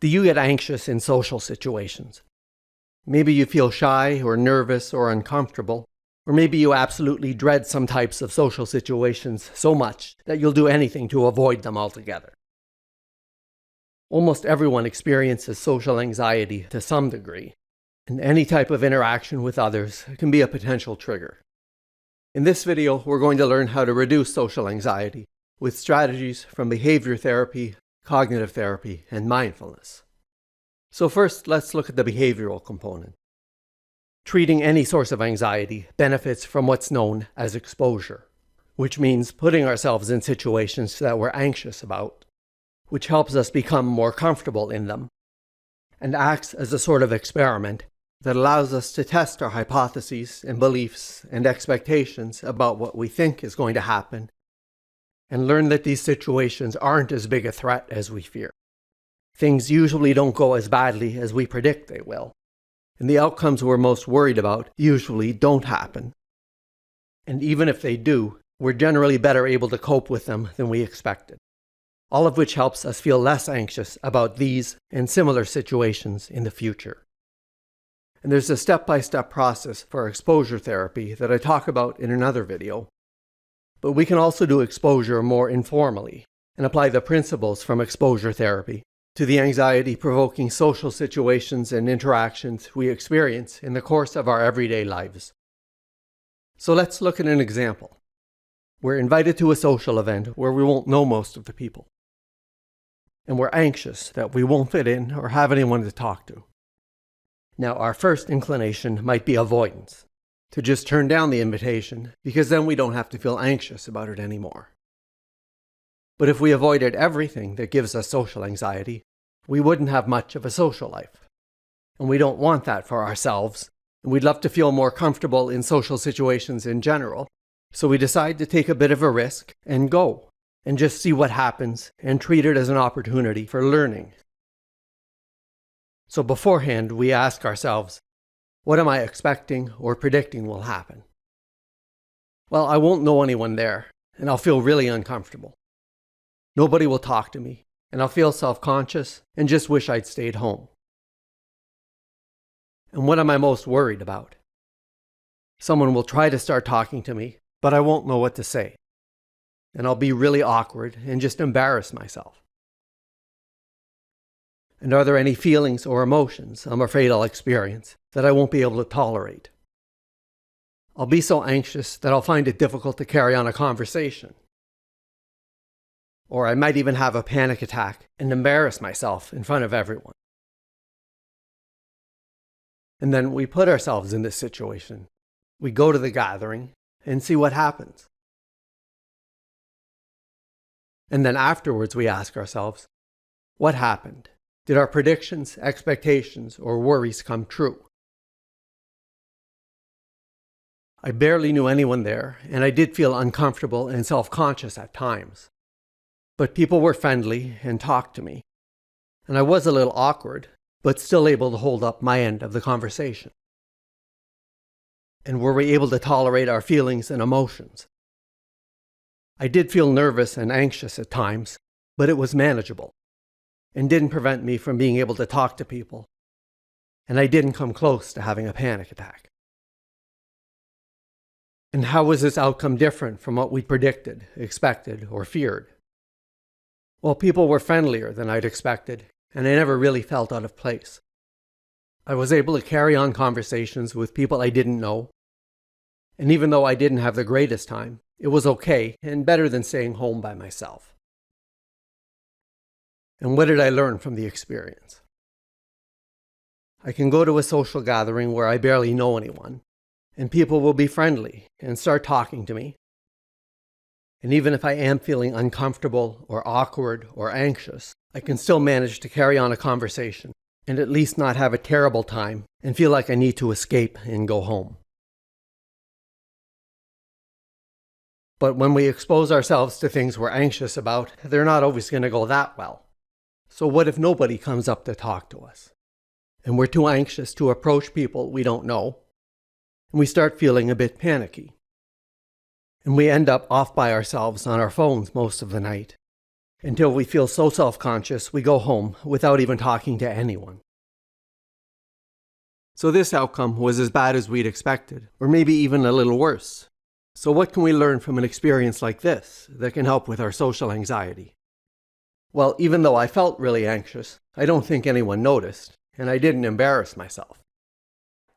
Do you get anxious in social situations? Maybe you feel shy or nervous or uncomfortable, or maybe you absolutely dread some types of social situations so much that you'll do anything to avoid them altogether. Almost everyone experiences social anxiety to some degree, and any type of interaction with others can be a potential trigger. In this video, we're going to learn how to reduce social anxiety with strategies from behavior therapy, cognitive therapy, and mindfulness. So first, let's look at the behavioral component. Treating any source of anxiety benefits from what's known as exposure, which means putting ourselves in situations that we're anxious about, which helps us become more comfortable in them, and acts as a sort of experiment that allows us to test our hypotheses and beliefs and expectations about what we think is going to happen, and learn that these situations aren't as big a threat as we fear. Things usually don't go as badly as we predict they will, and the outcomes we're most worried about usually don't happen. And even if they do, we're generally better able to cope with them than we expected, all of which helps us feel less anxious about these and similar situations in the future. And there's a step-by-step process for exposure therapy that I talk about in another video. But we can also do exposure more informally and apply the principles from exposure therapy to the anxiety-provoking social situations and interactions we experience in the course of our everyday lives. So let's look at an example. We're invited to a social event where we won't know most of the people, and we're anxious that we won't fit in or have anyone to talk to. Now, our first inclination might be avoidance, to just turn down the invitation, because then we don't have to feel anxious about it anymore. But if we avoided everything that gives us social anxiety, we wouldn't have much of a social life. And we don't want that for ourselves, and we'd love to feel more comfortable in social situations in general, so we decide to take a bit of a risk and go, and just see what happens and treat it as an opportunity for learning. So beforehand, we ask ourselves, what am I expecting or predicting will happen? Well, I won't know anyone there, and I'll feel really uncomfortable. Nobody will talk to me, and I'll feel self-conscious and just wish I'd stayed home. And what am I most worried about? Someone will try to start talking to me, but I won't know what to say. And I'll be really awkward and just embarrass myself. And are there any feelings or emotions I'm afraid I'll experience that I won't be able to tolerate? I'll be so anxious that I'll find it difficult to carry on a conversation. Or I might even have a panic attack and embarrass myself in front of everyone. And then we put ourselves in this situation. We go to the gathering and see what happens. And then afterwards we ask ourselves, what happened? Did our predictions, expectations, or worries come true? I barely knew anyone there, and I did feel uncomfortable and self-conscious at times. But people were friendly and talked to me. And I was a little awkward, but still able to hold up my end of the conversation. And were we able to tolerate our feelings and emotions? I did feel nervous and anxious at times, but it was manageable, and didn't prevent me from being able to talk to people. And I didn't come close to having a panic attack. And how was this outcome different from what we predicted, expected, or feared? Well, people were friendlier than I'd expected, and I never really felt out of place. I was able to carry on conversations with people I didn't know, and even though I didn't have the greatest time, it was okay and better than staying home by myself. And what did I learn from the experience? I can go to a social gathering where I barely know anyone, and people will be friendly and start talking to me. And even if I am feeling uncomfortable or awkward or anxious, I can still manage to carry on a conversation and at least not have a terrible time and feel like I need to escape and go home. But when we expose ourselves to things we're anxious about, they're not always going to go that well. So what if nobody comes up to talk to us? And we're too anxious to approach people we don't know, and we start feeling a bit panicky. And we end up off by ourselves on our phones most of the night, until we feel so self-conscious we go home without even talking to anyone. So this outcome was as bad as we'd expected, or maybe even a little worse. So what can we learn from an experience like this that can help with our social anxiety? Well, even though I felt really anxious, I don't think anyone noticed, and I didn't embarrass myself.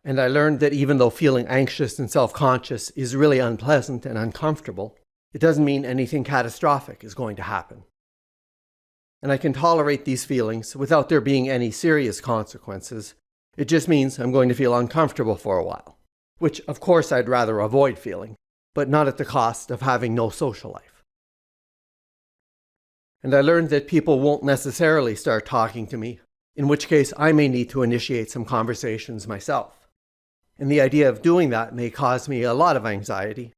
And I learned that even though feeling anxious and self-conscious is really unpleasant and uncomfortable, it doesn't mean anything catastrophic is going to happen. And I can tolerate these feelings without there being any serious consequences. It just means I'm going to feel uncomfortable for a while, which of course I'd rather avoid feeling, but not at the cost of having no social life. And I learned that people won't necessarily start talking to me, in which case I may need to initiate some conversations myself. And the idea of doing that may cause me a lot of anxiety.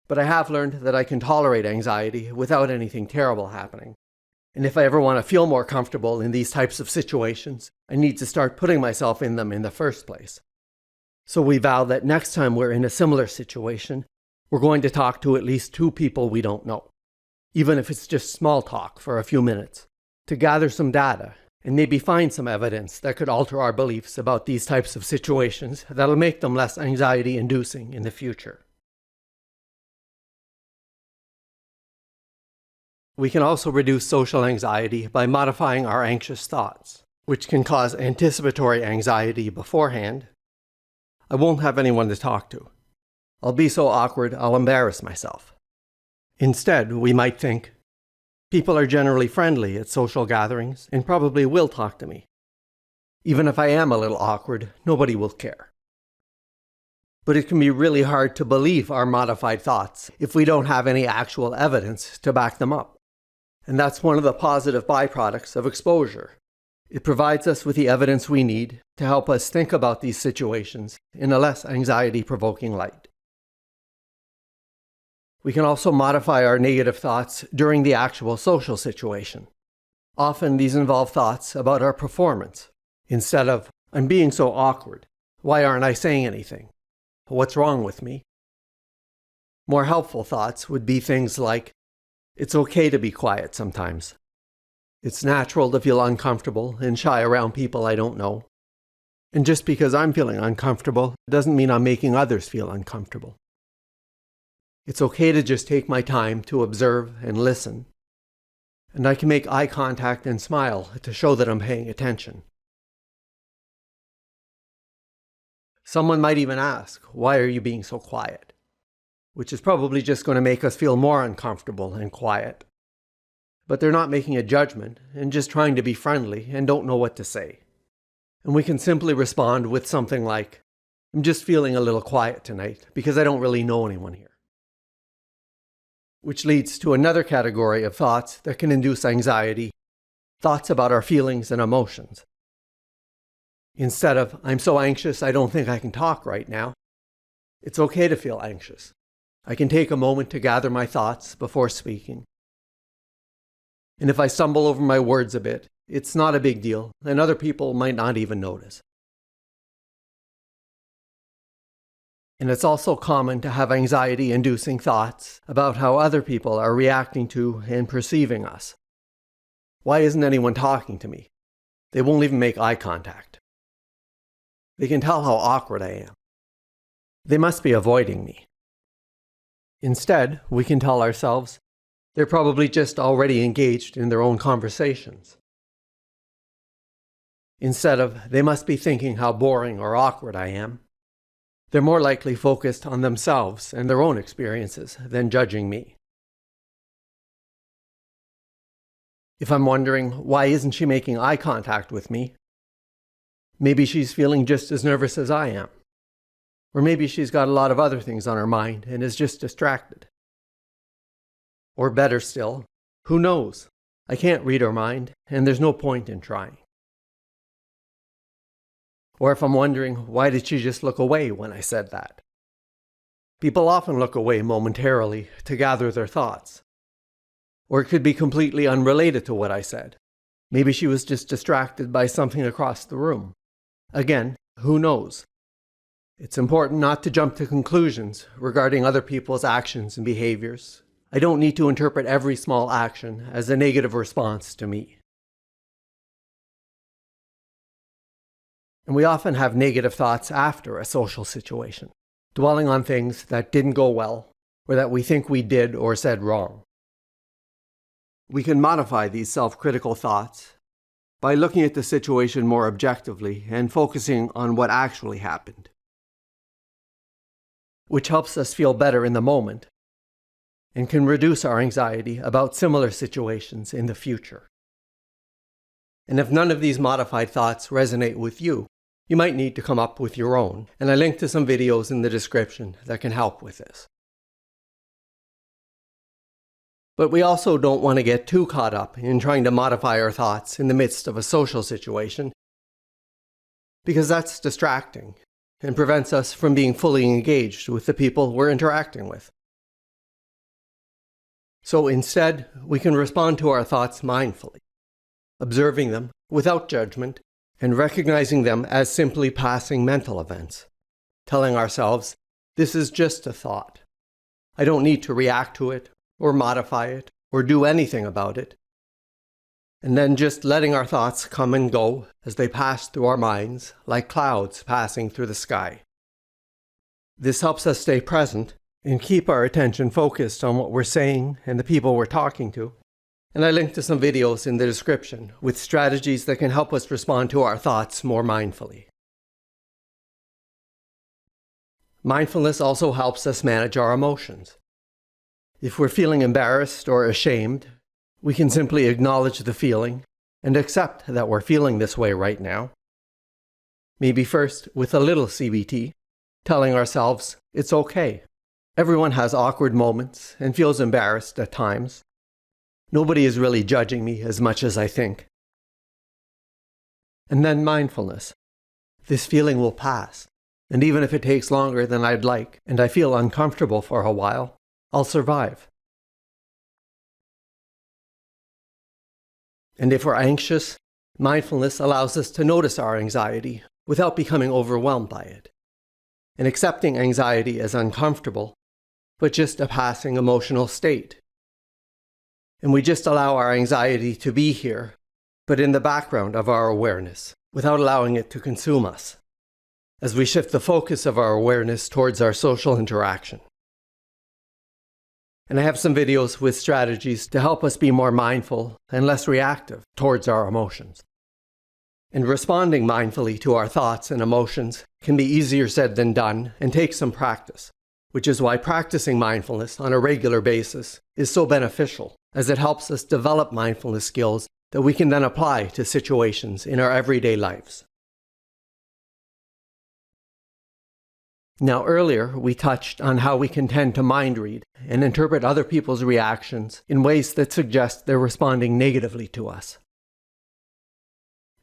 But I have learned that I can tolerate anxiety without anything terrible happening. And if I ever want to feel more comfortable in these types of situations, I need to start putting myself in them in the first place. So we vow that next time we're in a similar situation, we're going to talk to at least 2 people we don't know, even if it's just small talk for a few minutes, to gather some data and maybe find some evidence that could alter our beliefs about these types of situations that'll make them less anxiety-inducing in the future. We can also reduce social anxiety by modifying our anxious thoughts, which can cause anticipatory anxiety beforehand. I won't have anyone to talk to. I'll be so awkward I'll embarrass myself. Instead, we might think, people are generally friendly at social gatherings and probably will talk to me. Even if I am a little awkward, nobody will care. But it can be really hard to believe our modified thoughts if we don't have any actual evidence to back them up. And that's one of the positive byproducts of exposure. It provides us with the evidence we need to help us think about these situations in a less anxiety-provoking light. We can also modify our negative thoughts during the actual social situation. Often these involve thoughts about our performance. Instead of, I'm being so awkward. Why aren't I saying anything? What's wrong with me? More helpful thoughts would be things like, it's okay to be quiet sometimes. It's natural to feel uncomfortable and shy around people I don't know. And just because I'm feeling uncomfortable doesn't mean I'm making others feel uncomfortable. It's okay to just take my time to observe and listen. And I can make eye contact and smile to show that I'm paying attention. Someone might even ask, why are you being so quiet? Which is probably just going to make us feel more uncomfortable and quiet. But they're not making a judgment and just trying to be friendly and don't know what to say. And we can simply respond with something like, I'm just feeling a little quiet tonight because I don't really know anyone here. Which leads to another category of thoughts that can induce anxiety, thoughts about our feelings and emotions. Instead of, I'm so anxious I don't think I can talk right now, it's okay to feel anxious. I can take a moment to gather my thoughts before speaking. And if I stumble over my words a bit, it's not a big deal, and other people might not even notice. And it's also common to have anxiety-inducing thoughts about how other people are reacting to and perceiving us. Why isn't anyone talking to me? They won't even make eye contact. They can tell how awkward I am. They must be avoiding me. Instead, we can tell ourselves, they're probably just already engaged in their own conversations. Instead of, they must be thinking how boring or awkward I am, they're more likely focused on themselves and their own experiences than judging me. If I'm wondering, why isn't she making eye contact with me? Maybe she's feeling just as nervous as I am. Or maybe she's got a lot of other things on her mind and is just distracted. Or better still, who knows? I can't read her mind, and there's no point in trying. Or if I'm wondering, why did she just look away when I said that? People often look away momentarily to gather their thoughts. Or it could be completely unrelated to what I said. Maybe she was just distracted by something across the room. Again, who knows? It's important not to jump to conclusions regarding other people's actions and behaviors, I don't need to interpret every small action as a negative response to me. And we often have negative thoughts after a social situation, dwelling on things that didn't go well or that we think we did or said wrong. We can modify these self-critical thoughts by looking at the situation more objectively and focusing on what actually happened, which helps us feel better in the moment and can reduce our anxiety about similar situations in the future. And if none of these modified thoughts resonate with you, you might need to come up with your own, and I link to some videos in the description that can help with this. But we also don't want to get too caught up in trying to modify our thoughts in the midst of a social situation, because that's distracting and prevents us from being fully engaged with the people we're interacting with. So instead, we can respond to our thoughts mindfully, observing them without judgment and recognizing them as simply passing mental events, telling ourselves, this is just a thought. I don't need to react to it or modify it or do anything about it. And then just letting our thoughts come and go as they pass through our minds like clouds passing through the sky. This helps us stay present and keep our attention focused on what we're saying and the people we're talking to. And I link to some videos in the description with strategies that can help us respond to our thoughts more mindfully. Mindfulness also helps us manage our emotions. If we're feeling embarrassed or ashamed, we can simply acknowledge the feeling and accept that we're feeling this way right now. Maybe first with a little CBT, telling ourselves it's okay. Everyone has awkward moments and feels embarrassed at times. Nobody is really judging me as much as I think. And then mindfulness. This feeling will pass, and even if it takes longer than I'd like, and I feel uncomfortable for a while, I'll survive. And if we're anxious, mindfulness allows us to notice our anxiety without becoming overwhelmed by it, and accepting anxiety as uncomfortable, but just a passing emotional state. And we just allow our anxiety to be here, but in the background of our awareness, without allowing it to consume us, as we shift the focus of our awareness towards our social interaction. And I have some videos with strategies to help us be more mindful and less reactive towards our emotions. And responding mindfully to our thoughts and emotions can be easier said than done and takes some practice, which is why practicing mindfulness on a regular basis is so beneficial, as it helps us develop mindfulness skills that we can then apply to situations in our everyday lives. Now earlier, we touched on how we can tend to mind read and interpret other people's reactions in ways that suggest they're responding negatively to us.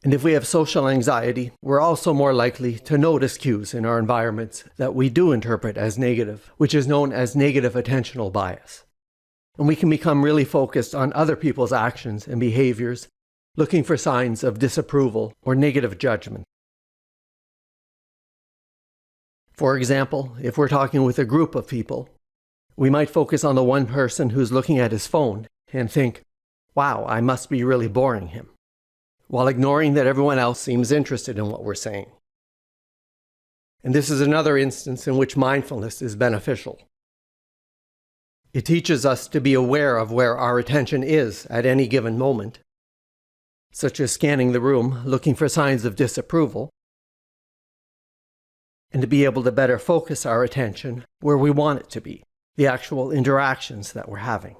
And if we have social anxiety, we're also more likely to notice cues in our environments that we do interpret as negative, which is known as negative attentional bias. And we can become really focused on other people's actions and behaviors, looking for signs of disapproval or negative judgment. For example, if we're talking with a group of people, we might focus on the one person who's looking at his phone and think, wow, I must be really boring him, while ignoring that everyone else seems interested in what we're saying. And this is another instance in which mindfulness is beneficial. It teaches us to be aware of where our attention is at any given moment, such as scanning the room looking for signs of disapproval, and to be able to better focus our attention where we want it to be, the actual interactions that we're having.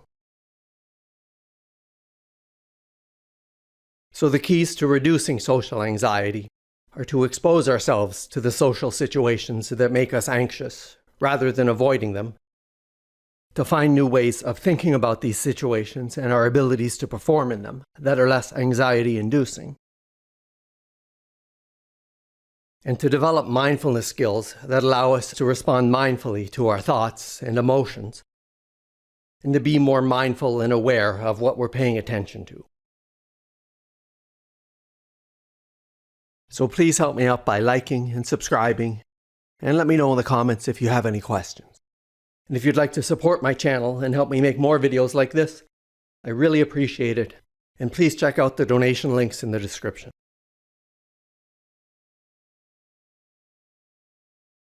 So the keys to reducing social anxiety are to expose ourselves to the social situations that make us anxious, rather than avoiding them, to find new ways of thinking about these situations and our abilities to perform in them that are less anxiety-inducing, and to develop mindfulness skills that allow us to respond mindfully to our thoughts and emotions, and to be more mindful and aware of what we're paying attention to. So please help me out by liking and subscribing, and let me know in the comments if you have any questions. And if you'd like to support my channel and help me make more videos like this, I really appreciate it. And please check out the donation links in the description.